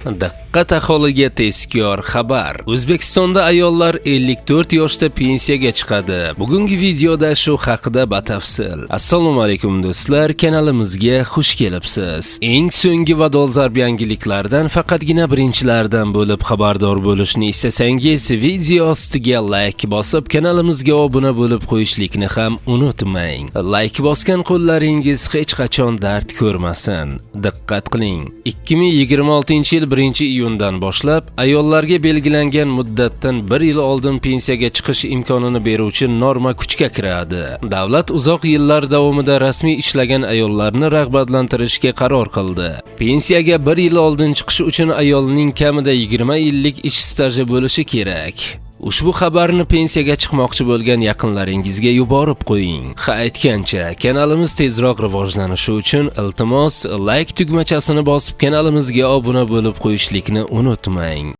Diqqat aholiga tezkor xabar. O'zbekistonda ayollar 54 yoshda pensiyaga chiqadi. Bugungi videoda shu haqida batafsil. Assalomu alaykum do'stlar, kanalimizga xush kelibsiz. Eng so'nggi va dolzarb yangiliklardan faqatgina birinchilardan bo'lib xabardor bo'lishni istasangiz, video ostiga like bosib, kanalimizga obuna bo'lib qo'yishlikni ham unutmang. Like bosgan qo'llaringiz hech qachon dard ko'rmasin. Diqqat qiling. 2026-yil 1-iyundan boshlab ayollarga belgilangan muddatdan 1 yil oldin pensiyaga chiqish imkonini beruvchi norma kuchga kiradi. Davlat uzoq yillar davomida rasmiy ishlagan ayollarni rag'batlantirishga qaror qildi. Pensiyaga 1 yil oldin chiqish uchun ayolning kamida 20 yillik ish staji bo'lishi kerak. Ushbu xabarni pensiyaga chiqmoqchi bo'lgan yaqinlaringizga yuborib qo'ying. Ha, aytgancha, kanalimiz tezroq rivojlanishi uchun iltimos like tugmachasini bosib kanalimizga obuna bo'lib qo'yishlikni unutmang.